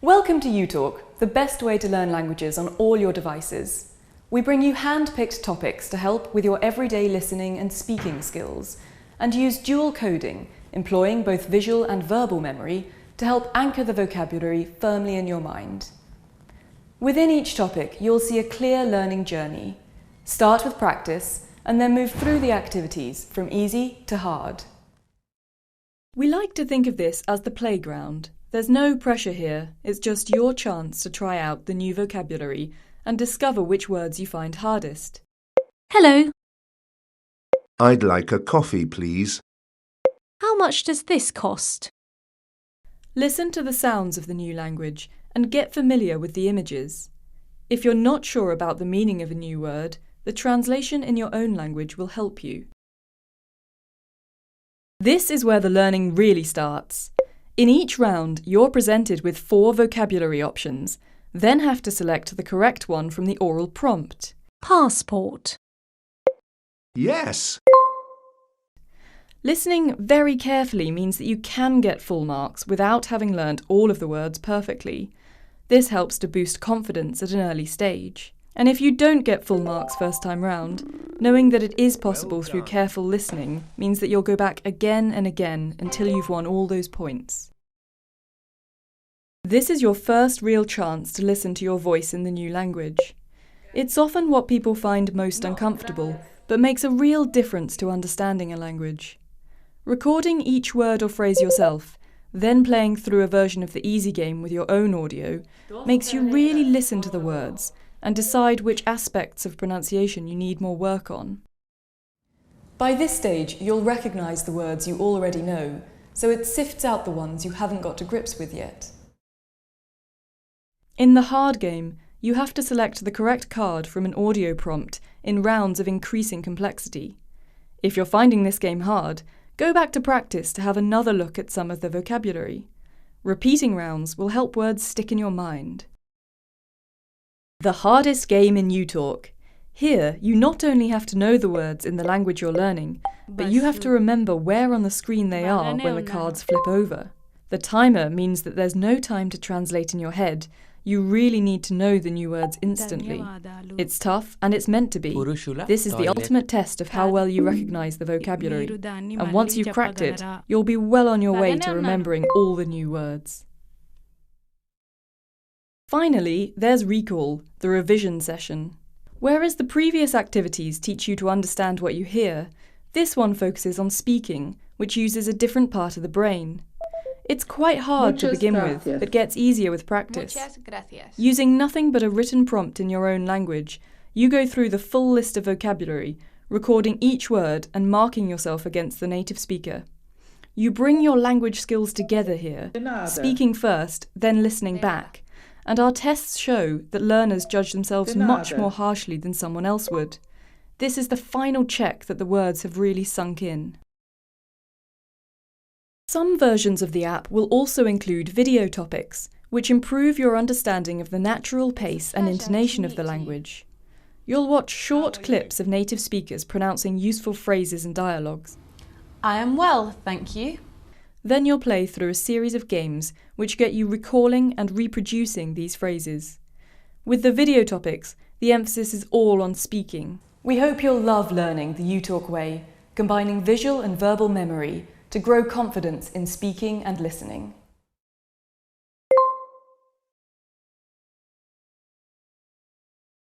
Welcome to uTalk, the best way to learn languages on all your devices. We bring you hand-picked topics to help with your everyday listening and speaking skills, and use dual coding, employing both visual and verbal memory to help anchor the vocabulary firmly in your mind. Within each topic, you'll see a clear learning journey. Start with practice, and then move through the activities from easy to hard. We like to think of this as the playground. There's no pressure here, it's just your chance to try out the new vocabulary and discover which words you find hardest. Hello. I'd like a coffee, please. How much does this cost? Listen to the sounds of the new language and get familiar with the images. If you're not sure about the meaning of a new word, the translation in your own language will help you. This is where the learning really starts. In each round, you're presented with 4 vocabulary options, then have to select the correct one from the oral prompt. Passport. Yes. Listening very carefully means that you can get full marks without having learnt all of the words perfectly. This helps to boost confidence at an early stage. And if you don't get full marks first time round, knowing that it is possible through careful listening means that you'll go back again and again until you've won all those points. This is your first real chance to listen to your voice in the new language. It's often what people find most uncomfortable, but makes a real difference to understanding a language. Recording each word or phrase yourself, then playing through a version of the easy game with your own audio, makes you really listen to the words and decide which aspects of pronunciation you need more work on. By this stage, you'll recognise the words you already know, so it sifts out the ones you haven't got to grips with yet. In the hard game, you have to select the correct card from an audio prompt in rounds of increasing complexity. If you're finding this game hard, go back to practice to have another look at some of the vocabulary. Repeating rounds will help words stick in your mind. The hardest game in uTalk. Here, you not only have to know the words in the language you're learning, but you have to remember where on the screen they are when the cards flip over. The timer means that there's no time to translate in your head. You really need to know the new words instantly. It's tough, and it's meant to be. This is the ultimate test of how well you recognise the vocabulary. And once you've cracked it, you'll be well on your way to remembering all the new words. Finally, there's recall, the revision session. Whereas the previous activities teach you to understand what you hear, this one focuses on speaking, which uses a different part of the brain. It's quite hard to begin with, but gets easier with practice. Using nothing but a written prompt in your own language, you go through the full list of vocabulary, recording each word and marking yourself against the native speaker. You bring your language skills together here, speaking first, then listening back. And our tests show that learners judge themselves much more harshly than someone else would. This is the final check that the words have really sunk in. Some versions of the app will also include video topics, which improve your understanding of the natural pace and intonation of the language. You'll watch short clips of native speakers pronouncing useful phrases and dialogues. I am well, thank you. Then you'll play through a series of games which get you recalling and reproducing these phrases. With the video topics, the emphasis is all on speaking. We hope you'll love learning the uTalk way, combining visual and verbal memory to grow confidence in speaking and listening.